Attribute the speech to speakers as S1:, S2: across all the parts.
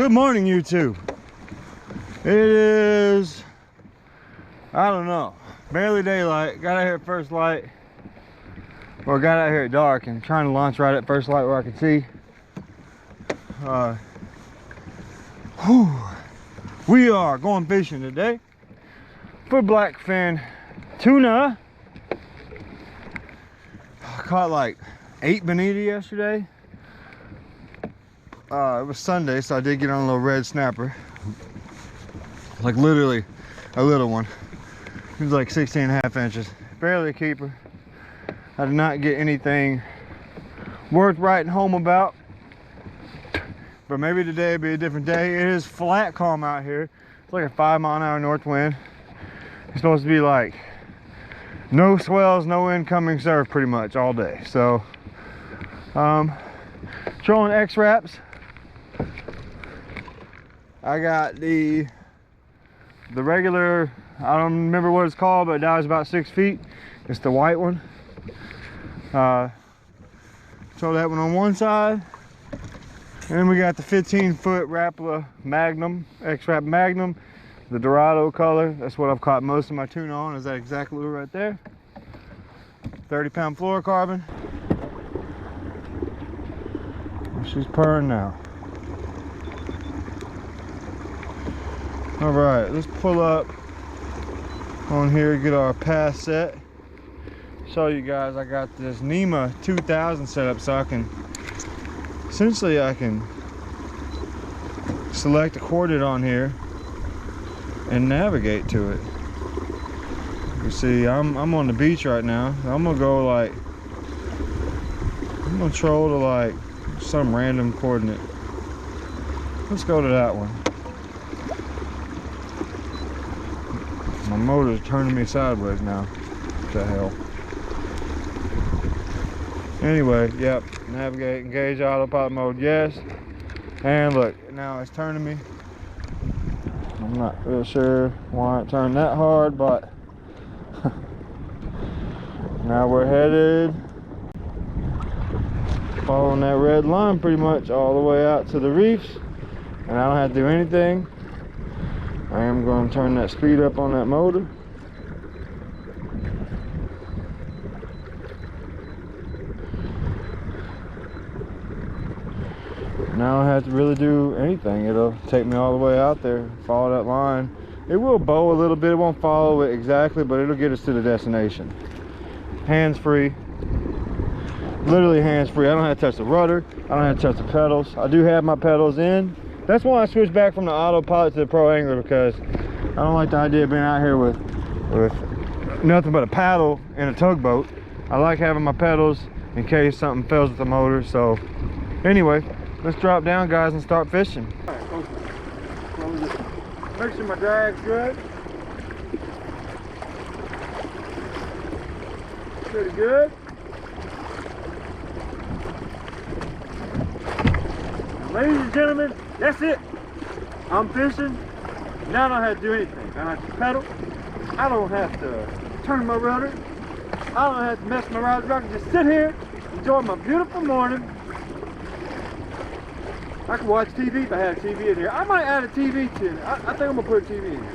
S1: Good morning, YouTube. It is, I don't know, barely daylight. Got out here at first light, or got out here at dark, and trying to launch right at first light where I could see. We are going fishing today for blackfin tuna. I caught like 8 bonita yesterday. It was Sunday, so I did get on a little red snapper. Like literally a little one. It was like 16.5 inches. Barely a keeper. I did not get anything worth writing home about. But maybe today will be a different day. It is flat calm out here. It's like a 5-mile-an-hour north wind. It's supposed to be like no swells, no incoming surf pretty much all day. So, trolling X-Wraps. I got the regular, I don't remember what it's called, but it dives about 6 feet. It's the white one. Throw that one on one side. And then we got the 15-foot Rapala Magnum, X-Wrap Magnum, the Dorado color. That's what I've caught most of my tuna on, is that exact lure right there. 30-pound fluorocarbon. She's purring now. All right, let's pull up on here, get our pass set. Show you guys I got this NEMA 2000 set up, so I can select a coordinate on here and navigate to it. You see, I'm on the beach right now. I'm gonna go like, I'm gonna troll to like some random coordinate. Let's go to that one. My motor's turning me sideways now. What the hell? Anyway, yep, navigate, engage autopilot mode, yes. And look, now it's turning me. I'm not real sure why it turned that hard, but now we're headed, following that red line pretty much all the way out to the reefs. And I don't have to do anything. I am going to turn that speed up on that motor. Now I don't have to really do anything. It'll take me all the way out there, follow that line. It will bow a little bit. It won't follow it exactly, but it'll get us to the destination. Hands-free. Literally hands-free. I don't have to touch the rudder. I don't have to touch the pedals. I do have my pedals in. That's why I switched back from the autopilot to the pro angler, because I don't like the idea of being out here with nothing but a paddle and a tugboat. I like having my pedals in case something fails with the motor. So anyway, let's drop down, guys, and start fishing. All right, make sure my drag's good. Pretty good. Ladies and gentlemen, that's it. I'm fishing. Now I don't have to do anything. I don't have to pedal. I don't have to turn my rudder. I don't have to mess my rod. I can just sit here, enjoy my beautiful morning. I can watch TV if I had a TV in here. I might add a TV to it. I think I'm gonna put a TV in here.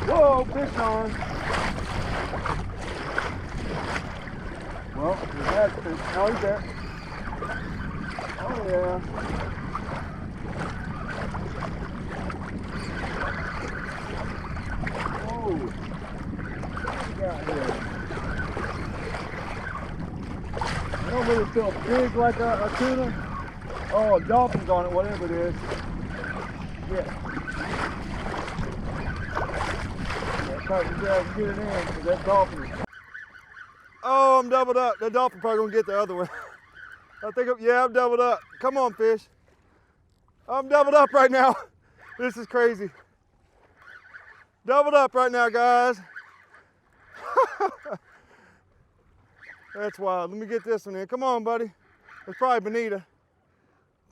S1: Whoa, fish on. Well, we had fish. Oh, he's there. Oh, yeah. Whoa. What we got here? I don't really feel big like a tuna. Oh, dolphins on it, whatever it is. Yeah. Get it in, because that dolphin is... Oh, I'm doubled up. That dolphin probably gonna get the other one. I think, yeah, I'm doubled up. Come on, fish. I'm doubled up right now. This is crazy. Doubled up right now, guys. That's wild. Let me get this one in. Come on, buddy. It's probably bonita.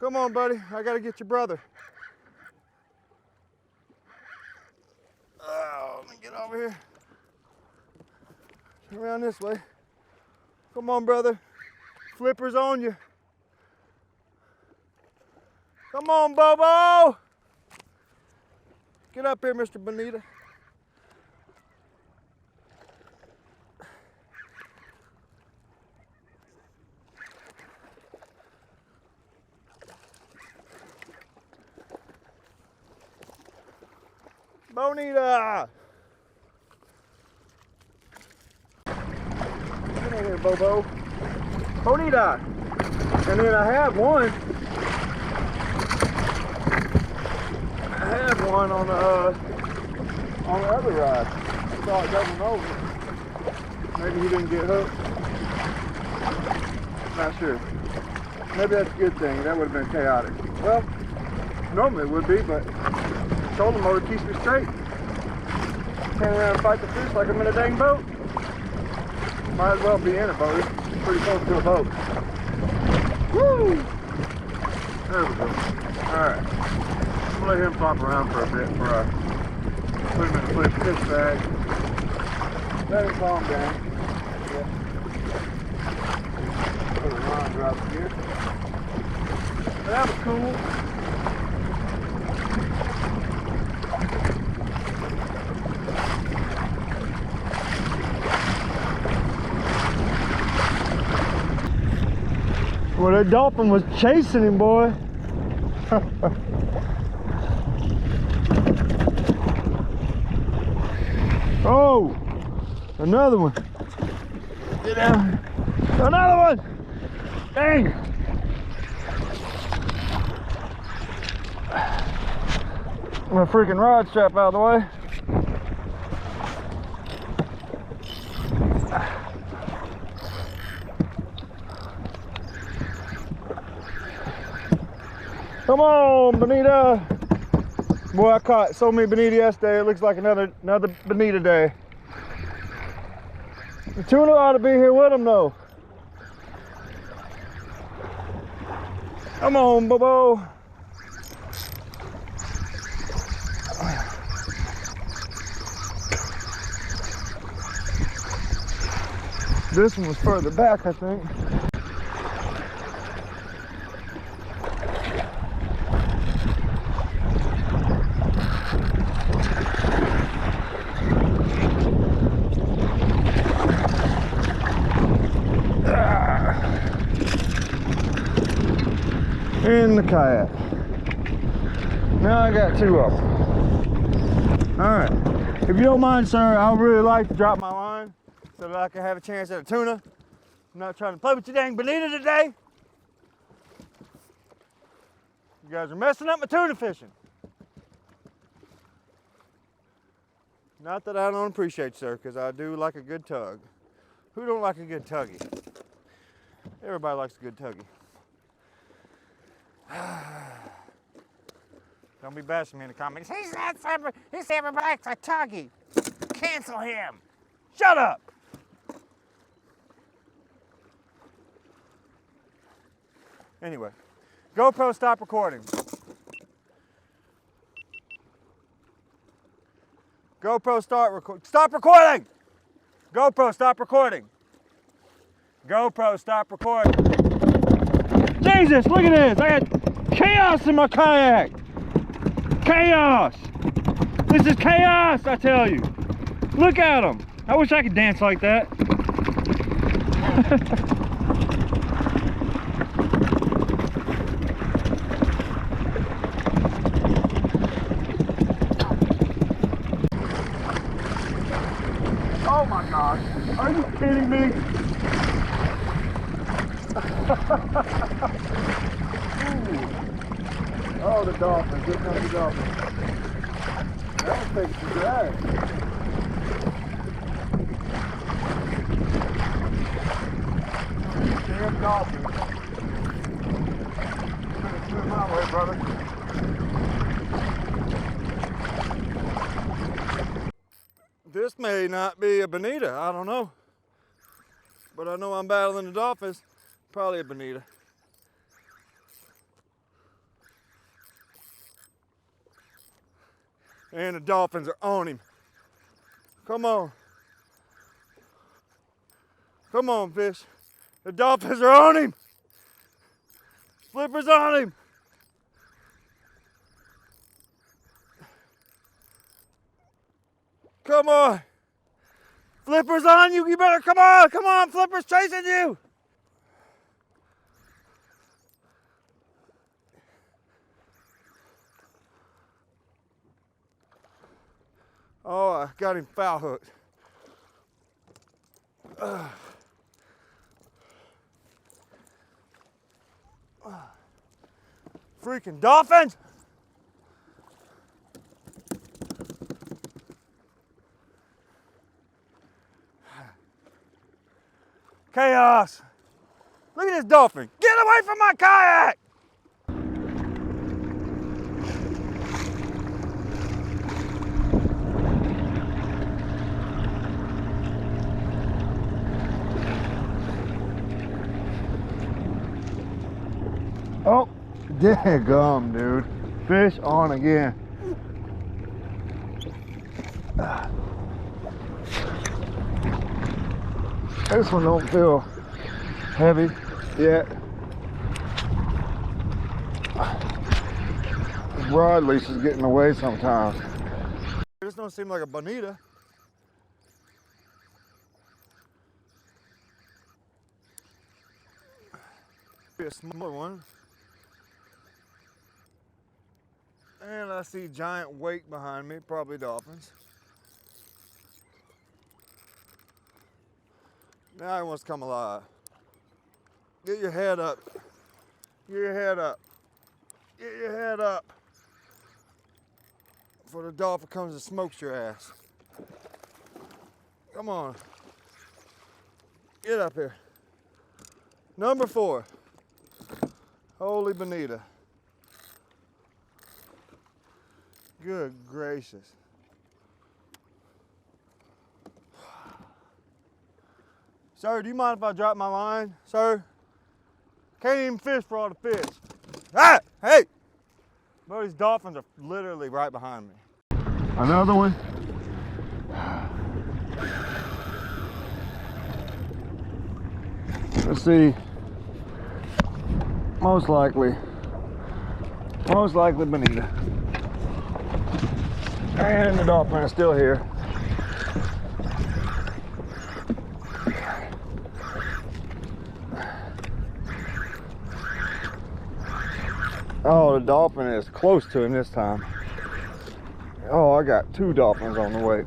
S1: Come on, buddy. I gotta get your brother. Oh, let me get over here. Turn around this way. Come on, brother. Flipper's on you. Come on, Bobo. Get up here, Mr. Bonita. Bonita! Get in here, Bobo. Bonita! And then I have one on the other ride. I saw it doubling over. Maybe he didn't get hooked. Not sure. Maybe that's a good thing. That would have been chaotic. Well, normally it would be, but trolling motor keeps me straight. Can't around and fight the fish like I'm in a dang boat. Might as well be in a boat. It's pretty close to a boat. Woo! There we go. Alright. I'm gonna let him flop around for a bit before I put him in the fish bag. Let him calm down. Yeah. Put a line drop here. That was cool. Well, that dolphin was chasing him, boy. Oh, another one. Get down. Another one. Dang. My freaking rod strap out of the way. Come on, Bonita. Boy, I caught so many Bonita yesterday, it looks like another Bonita day. The tuna ought to be here with them though. Come on, Bobo. This one was further back, I think. In the kayak. Now I got two of them. All right. If you don't mind, sir, I would really like to drop my line so that I can have a chance at a tuna. I'm not trying to play with you dang Bonita today. You guys are messing up my tuna fishing. Not that I don't appreciate you, sir, because I do like a good tug. Who don't like a good tuggy? Everybody likes a good tuggy. Don't be bashing me in the comments. He said everybody likes a tuggy. Cancel him. Shut up. Anyway, GoPro, stop recording. GoPro, stop recording. GoPro, stop recording. GoPro, stop recording. Jesus, look at this. I got chaos in my kayak. Chaos. This is chaos, I tell you. Look at them. I wish I could dance like that. Oh my gosh. Are you kidding me? Oh, the dolphins. Here comes the dolphins. That one takes the drag. Damn dolphins. Swim my way, brother. This may not be a Bonita. I don't know. But I know I'm battling the dolphins. Probably a Bonita. And the dolphins are on him. Come on. Come on, fish. The dolphins are on him. Flipper's on him. Come on. Flipper's on you. You better come on. Come on. Flipper's chasing you. Oh, I got him foul hooked. Freaking dolphins! Chaos! Look at this dolphin! Get away from my kayak! Oh, daggum, dude. Fish on again. This one don't feel heavy yet. This rod leash is getting away sometimes. This don't seem like a bonita. Be a smaller one. And I see giant wake behind me, probably dolphins. Now he wants to come alive. Get your head up. Get your head up. Get your head up. Before the dolphin comes and smokes your ass. Come on. Get up here. Number 4. Holy bonita. Good gracious. Sir, do you mind if I drop my line? Sir? Can't even fish for all the fish. Ah! Hey! Bro, these dolphins are literally right behind me. Another one. Let's see. Most likely bonita. And the dolphin is still here. Oh, the dolphin is close to him this time. Oh, I got 2 dolphins on the way.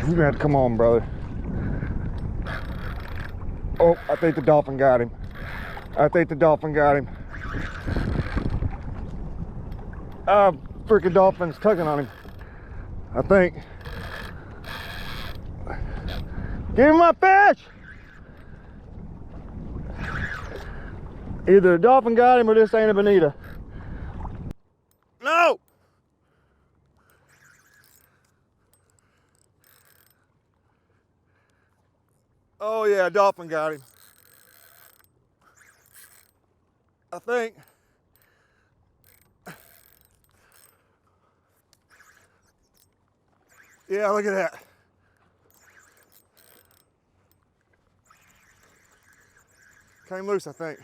S1: You're gonna have to come on, brother. Oh, I think the dolphin got him. I think the dolphin got him. Freaking dolphin's tugging on him. I think. Give me my fish! Either the dolphin got him or this ain't a bonita. No! Oh yeah, dolphin got him. I think. Yeah, look at that. Came loose, I think.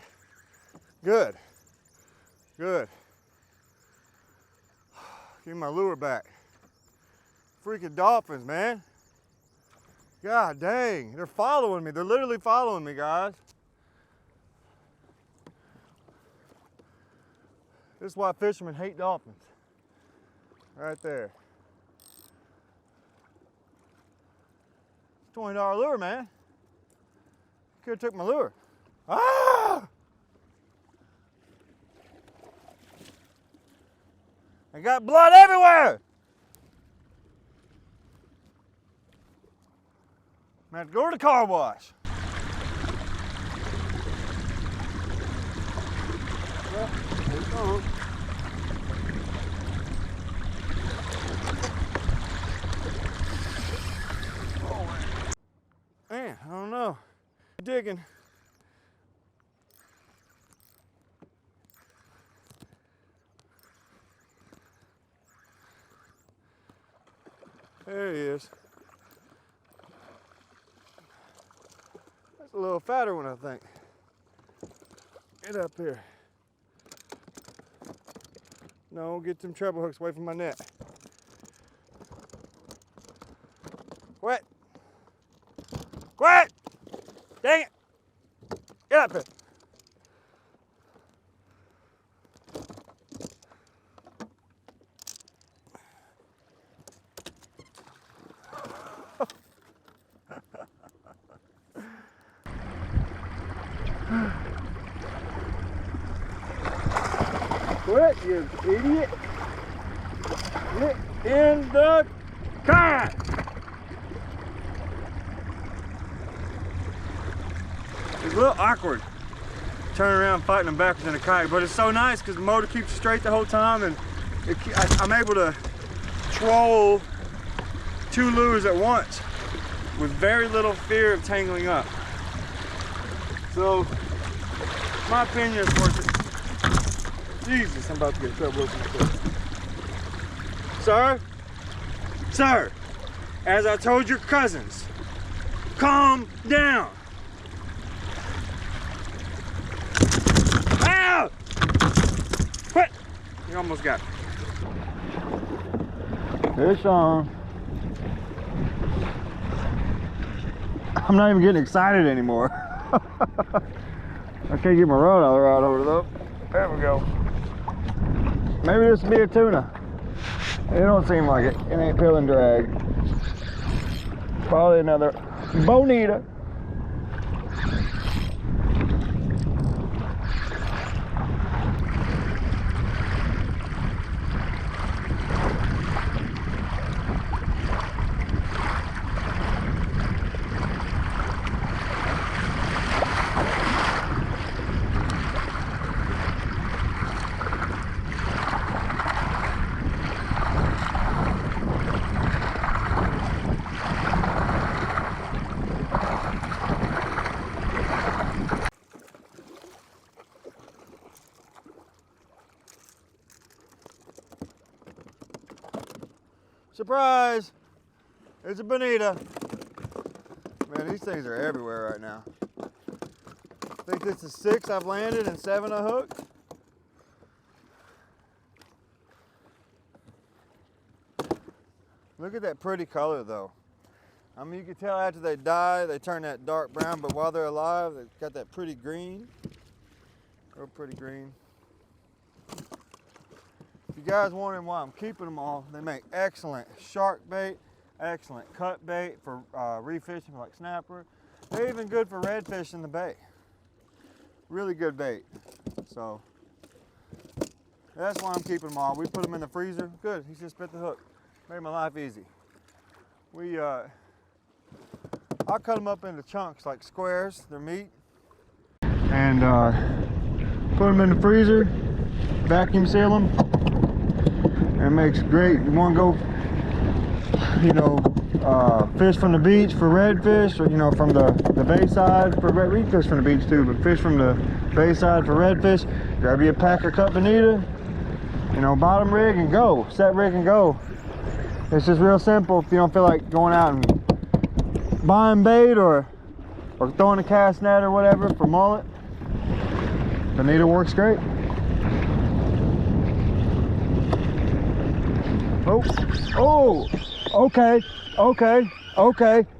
S1: Good. Good. Give me my lure back. Freaking dolphins, man. God dang, they're following me. They're literally following me, guys. This is why fishermen hate dolphins. Right there. $20 lure, man. Could have took my lure. Ah! I got blood everywhere. I'm gonna have to go to the car wash. Well, there it goes. Man, I don't know. Digging. There he is. That's a little fatter one, I think. Get up here. No, get them treble hooks away from my net. Quit! Quit! Dang it! Get up here. Quit, you idiot! Get in the kayak! It's a little awkward turning around fighting them backwards in the kayak, but it's so nice because the motor keeps you straight the whole time, and I'm able to troll 2 lures at once with very little fear of tangling up. So, my opinion is worth it. Jesus, I'm about to get in trouble. Sir? Sir, as I told your cousins, calm down. Ow! Quit! You almost got it. Fish on. I'm not even getting excited anymore. I can't get my rod over though. There we go. Maybe this will be a tuna. It don't seem like it. It ain't pulling drag. Probably another bonita. Surprise! It's a bonita. Man, these things are everywhere right now. I think this is 6 I've landed and 7 I hooked. Look at that pretty color though. I mean, you can tell after they die, they turn that dark brown, but while they're alive, they've got that pretty green. Real pretty green. If you guys wondering why I'm keeping them all, they make excellent shark bait, excellent cut bait for refishing like snapper. They're even good for redfish in the bay. Really good bait. So that's why I'm keeping them all. We put them in the freezer. Good, he just bit the hook. Made my life easy. I'll cut them up into chunks like squares, they're meat. And put them in the freezer, vacuum seal them. And it makes great. You want to go, fish from the beach for redfish, or from the bay side for red. We fish from the beach too, but fish from the bay side for redfish. Grab you a pack of cut bonita, bottom rig and go, set rig and go. It's just real simple. If you don't feel like going out and buying bait or throwing a cast net or whatever for mullet, bonita works great. Oh, okay.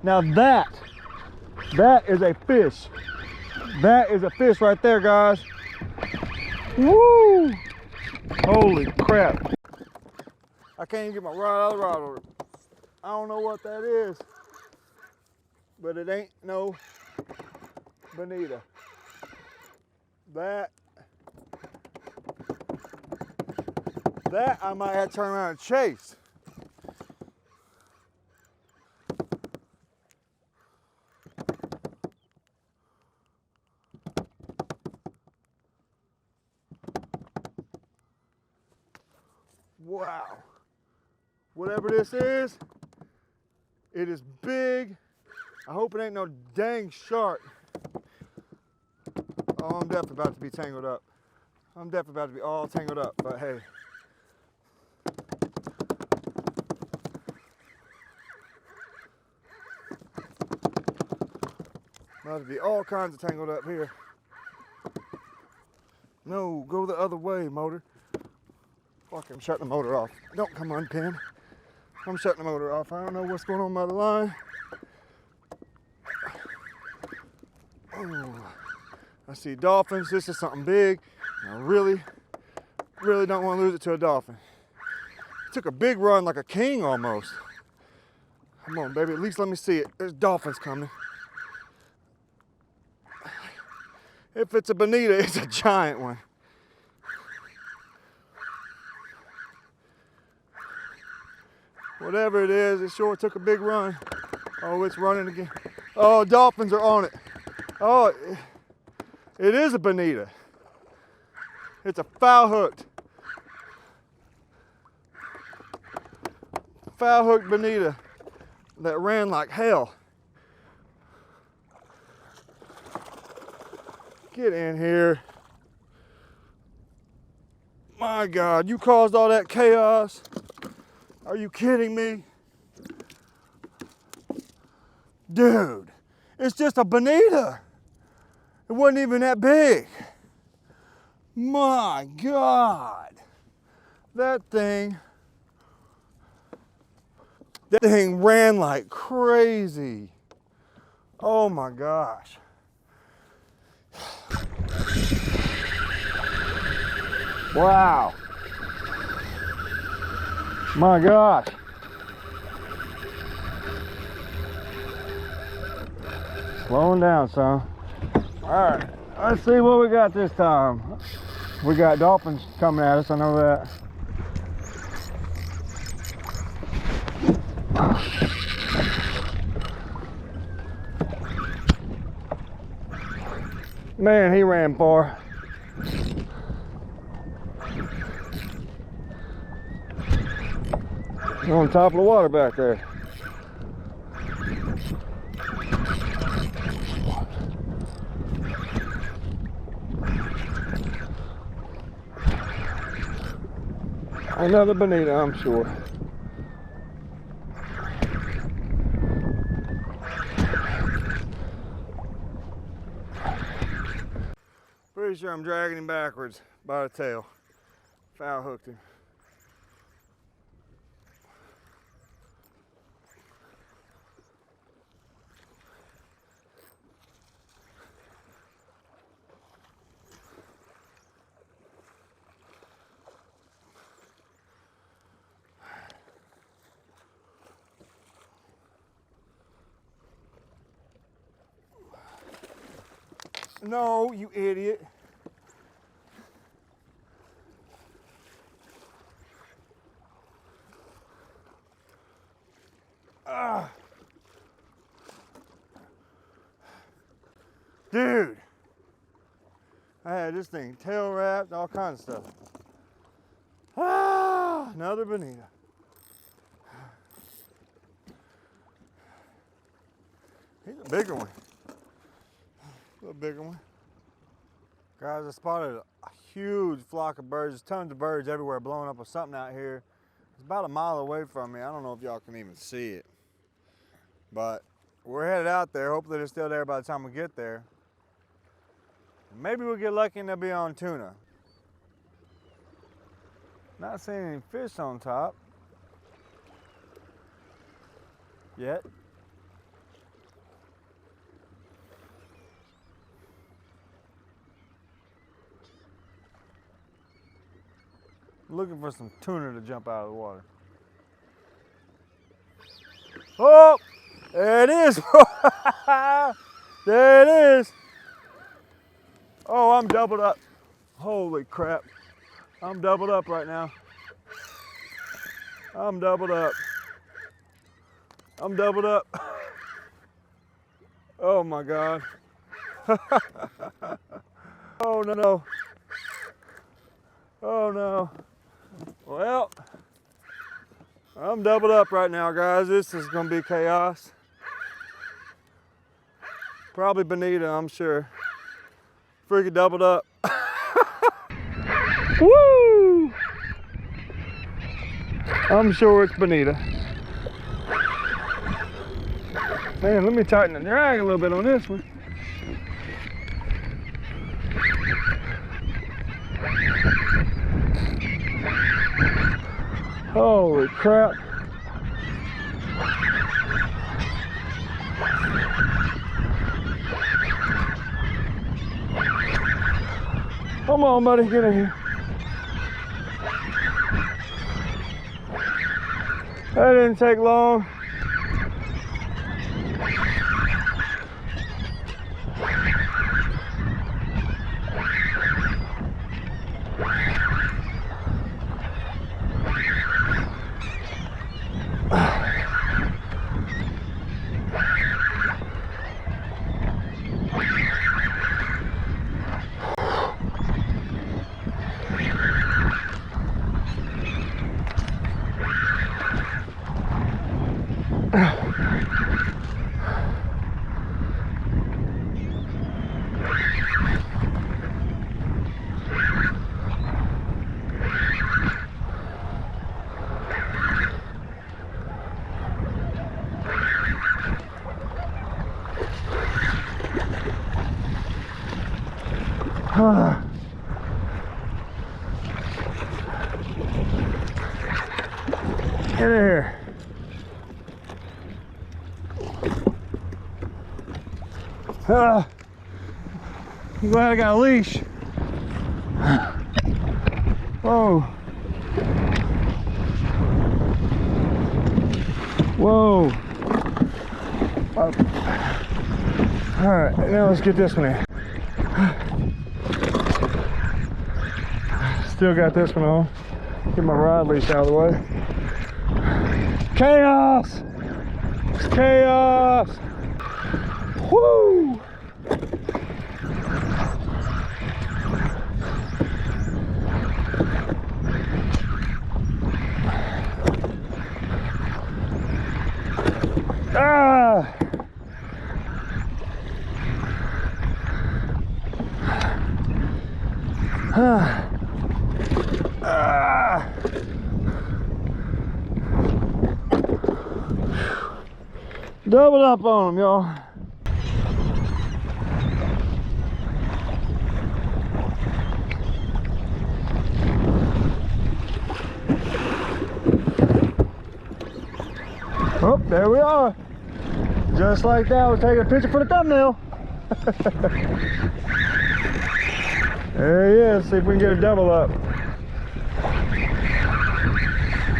S1: Now that is a fish. That is a fish right there, guys. Woo! Holy crap. I can't even get my rod out of the rod over. I don't know what that is, but it ain't no bonita. That I might have to turn around and chase. Wow. Whatever this is, it is big. I hope it ain't no dang shark. Oh, I'm definitely about to be tangled up. I'm definitely about to be all tangled up, but hey. Must be all kinds of tangled up here. No, go the other way, motor. Fuck, I'm shutting the motor off. Don't come unpin. I'm shutting the motor off. I don't know what's going on by the line. Oh, I see dolphins. This is something big. I really don't want to lose it to a dolphin. It took a big run like a king almost. Come on, baby, at least let me see it. There's dolphins coming. If it's a bonita, it's a giant one. Whatever it is, it sure took a big run. Oh, it's running again. Oh, dolphins are on it. Oh, it is a bonita. It's a foul hooked bonita that ran like hell. Get in here. My God, you caused all that chaos. Are you kidding me? Dude, it's just a bonita. It wasn't even that big. My God. That thing ran like crazy. Oh my gosh. Wow. My gosh. Slowing down, son. All right, let's see what we got this time. We got dolphins coming at us, I know that. Man, he ran far. He's on top of the water back there. Another bonita, I'm sure. Pretty sure I'm dragging him backwards by the tail. Foul hooked him. No, you idiot. Dude, I had this thing tail wrapped, all kinds of stuff. Another bonita. He's a bigger one. A little bigger one. Guys, I spotted a huge flock of birds. There's tons of birds everywhere blowing up with something out here. It's about a mile away from me. I don't know if y'all can even see it. But we're headed out there. Hopefully they're still there by the time we get there. Maybe we'll get lucky and they'll be on tuna. Not seeing any fish on top yet. Looking for some tuna to jump out of the water. Oh, there it is. There it is. Oh, I'm doubled up. Holy crap. I'm doubled up right now. I'm doubled up. I'm doubled up. Oh my God. Oh no. Oh no. Well, I'm doubled up right now, guys. This is gonna be chaos. Probably bonita, I'm sure. Freaking doubled up. Woo! I'm sure it's bonita. Man, let me tighten the drag a little bit on this one. Holy crap. Come on, buddy, get in here. That didn't take long. Get in here. I'm glad I got a leash. Whoa. Whoa. All right, now let's get this one in. Still got this one on. Get my rod leash out of the way. Chaos! It's chaos! Woo! Ah! Ah! Ah! Double up on them, y'all. Oh, there we are. Just like that, we're taking a picture for the thumbnail. There he is. See if we can get a double up.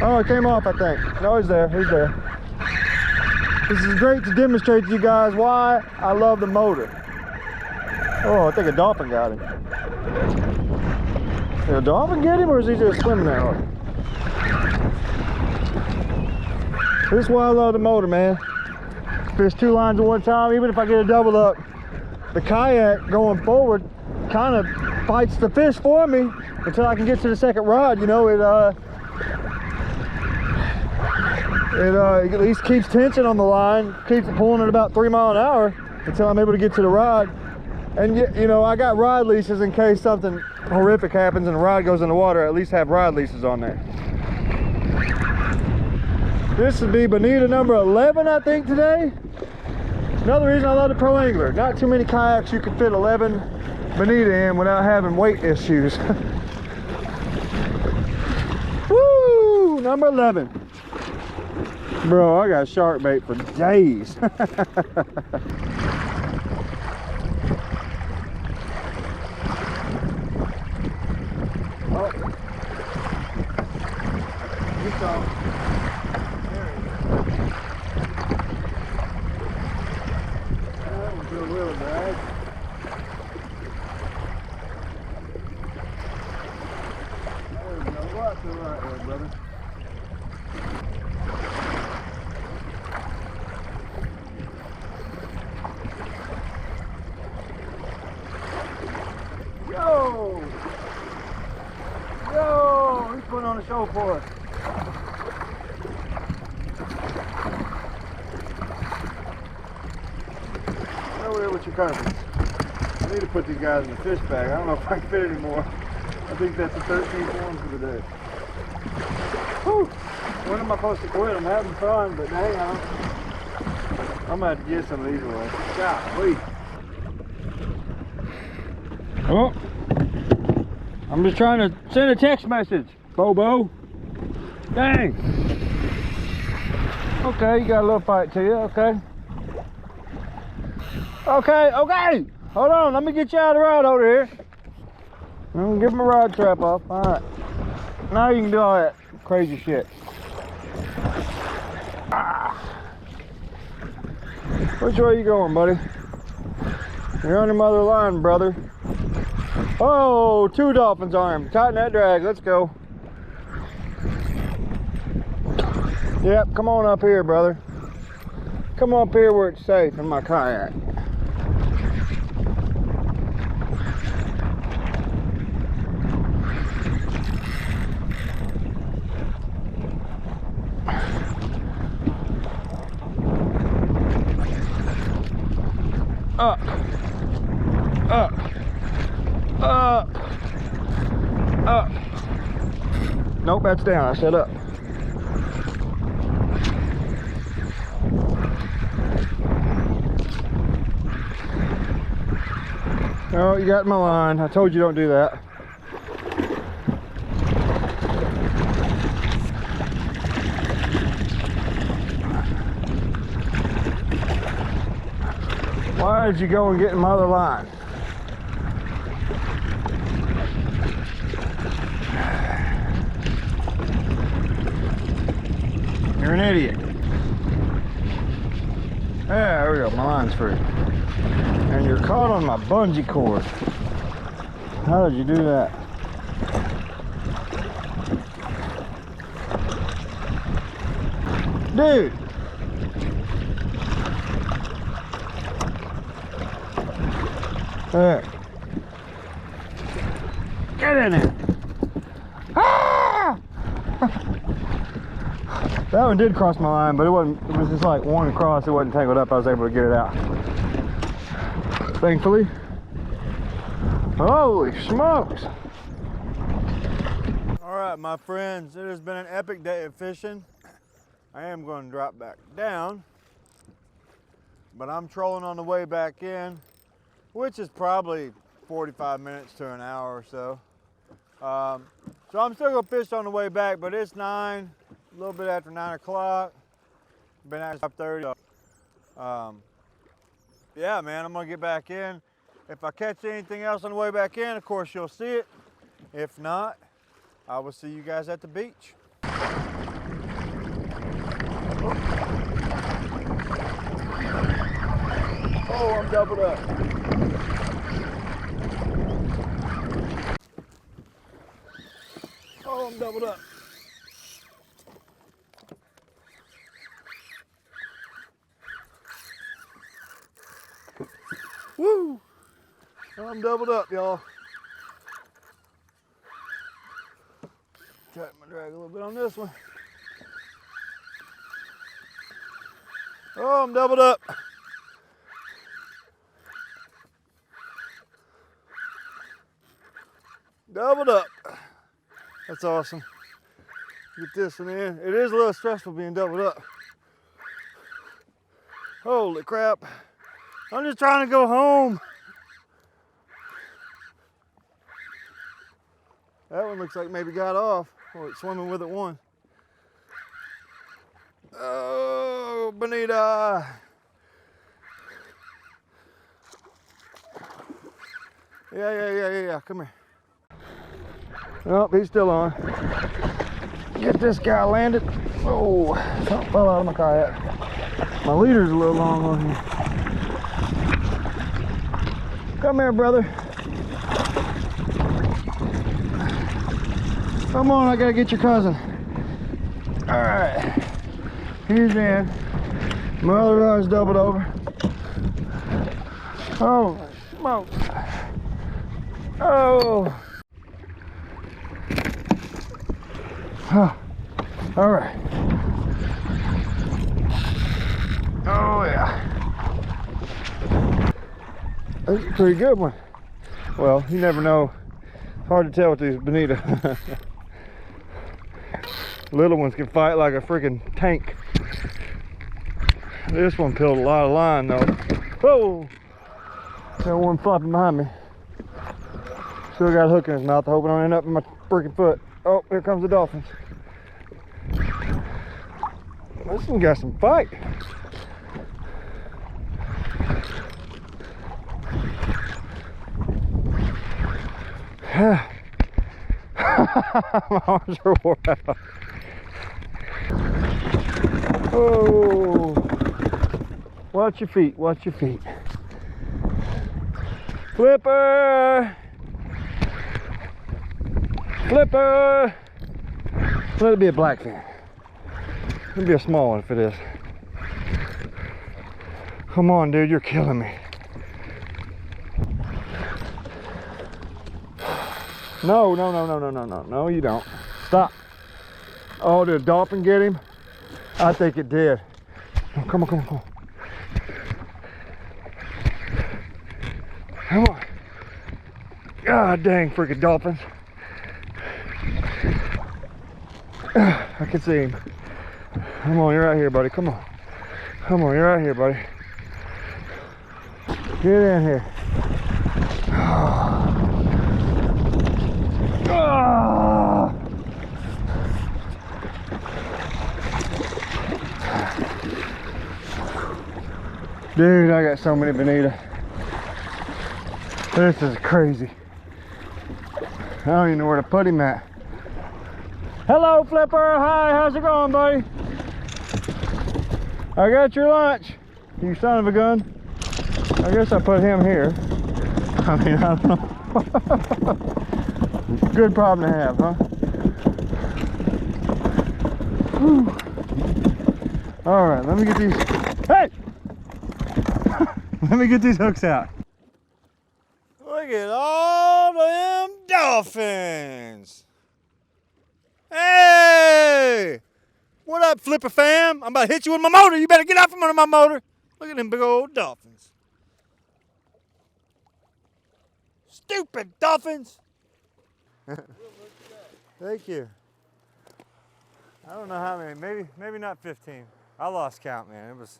S1: Oh, it came off, I think. No, he's there. He's there. This is great to demonstrate to you guys why I love the motor. Oh, I think a dolphin got him. Did a dolphin get him, or is he just swimming that way? This is why I love the motor, man. Fish two lines at one time, even if I get a double up. The kayak going forward kind of fights the fish for me until I can get to the second rod. You know, it at least keeps tension on the line, keeps it pulling at about 3 miles an hour until I'm able to get to the rod. And you know, I got rod leashes in case something horrific happens and the rod goes in the water. I at least have rod leashes on there. This would be bonita number 11, I think, today. Another reason I love the Pro Angler. Not too many kayaks you can fit 11 bonita in without having weight issues. Woo! Number 11. Bro, I got shark bait for days. Oh. You saw. There he is. That was a little bad. There we go. Right to the right there, brother. Yo! Yo! He's putting on a show for us. Over there with your carpets. I need to put these guys in the fish bag. I don't know if I can fit anymore. I think that's the 13th one for the day. Whew! When am I supposed to quit? I'm having fun, but dang, I'm gonna have to get some of these ones. Golly. Oh, I'm just trying to send a text message, Bobo. Dang. Okay, you got a little fight to you, okay. Okay. Hold on, let me get you out of the rod over here. I'm gonna give my rod trap off. All right. Now you can do all that crazy shit. Ah. Which way you going, buddy? You're on your mother line, brother. Oh, 2 dolphins on him. Tighten that drag. Let's go. Yep, come on up here, brother. Come up here where it's safe in my kayak. Up. Up. Up. Up. Nope, that's down. I said up. Oh, you got my line. I told you don't do that. Why did you go and get in my other line? You're an idiot. Yeah, there we go. My line's free. And you're caught on my bungee cord. How did you do that? Dude! There. Get in there. Ah! That one did cross my line, but it was just like one across. It wasn't tangled up. I was able to get it out. Thankfully. Holy smokes. All right, my friends, it has been an epic day of fishing. I am going to drop back down, but I'm trolling on the way back in, which is probably 45 minutes to an hour or so. So I'm still gonna fish on the way back, but it's 9, a little bit after 9 o'clock. Been at 5:30. Yeah, man, I'm gonna get back in. If I catch anything else on the way back in, of course you'll see it. If not, I will see you guys at the beach. Oh, I'm doubled up. Oh, I'm doubled up. Woo! I'm doubled up, y'all. Tighten my drag a little bit on this one. Oh, I'm doubled up. Doubled up. That's awesome. Get this one in. It is a little stressful being doubled up. Holy crap. I'm just trying to go home. That one looks like maybe got off. Oh, it's swimming with it one. Oh, Bonita. Yeah. Come here. Oh, he's still on. Get this guy landed. Oh, something fell out of my kayak. My leader's a little long on here. Come here, brother. Come on, I gotta get your cousin. All right, he's in. My other rod's doubled over. Oh, smoke. Oh. All right. Oh yeah. That's a pretty good one. Well, you never know. Hard to tell with these bonita. Little ones can fight like a freaking tank. This one peeled a lot of line though. Whoa! Got one flopping behind me. Still got a hook in his mouth. I hope it don't end up in my freaking foot. Oh, here comes the dolphins. This one got some fight. My arms are wore out. Oh, watch your feet, watch your feet. Flipper! Flipper! Let it be a blackfin. It'll be a small one if it is. Come on, dude, you're killing me. No, no, no, no, no, no, no, no, you don't. Stop. Oh, did a dolphin get him? I think it did. Oh, come on, come on, come on. Come on. God dang freaking dolphins. I can see him. Come on, you're right here, buddy. Come on. Come on, you're right here, buddy. Get in here. Dude, I got so many bonita. This is crazy. I don't even know where to put him at. Hello, Flipper. Hi, how's it going, buddy? I got your lunch, you son of a gun. I guess I put him here. I mean, I don't know. Good problem to have, huh? Whew. All right, let me get these. Hey! Let me get these hooks out. Look at all them dolphins. Hey! What up, Flipper fam? I'm about to hit you with my motor. You better get out from under my motor. Look at them big old dolphins. Stupid dolphins. Thank you. I don't know how many, maybe not 15. I lost count, man. It was.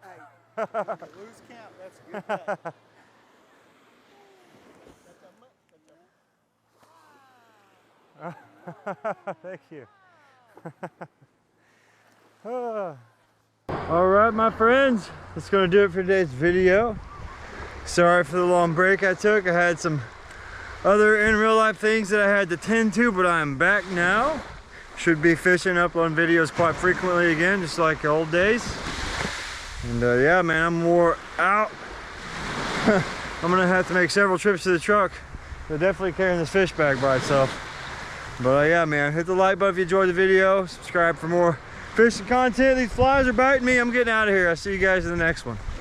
S2: Hey, lose count, that's a good day.
S1: Thank you. All right, my friends, that's going to do it for today's video. Sorry for the long break I took. I had some other in real life things that I had to tend to, but I'm back now. Should be fishing, uploading videos quite frequently again, just like the old days. And yeah, man, I'm wore out. I'm gonna have to make several trips to the truck. They're definitely carrying this fish bag by itself. But yeah, man, hit the like button if you enjoyed the video. Subscribe for more fishing content. These flies are biting me. I'm getting out of here. I'll see you guys in the next one.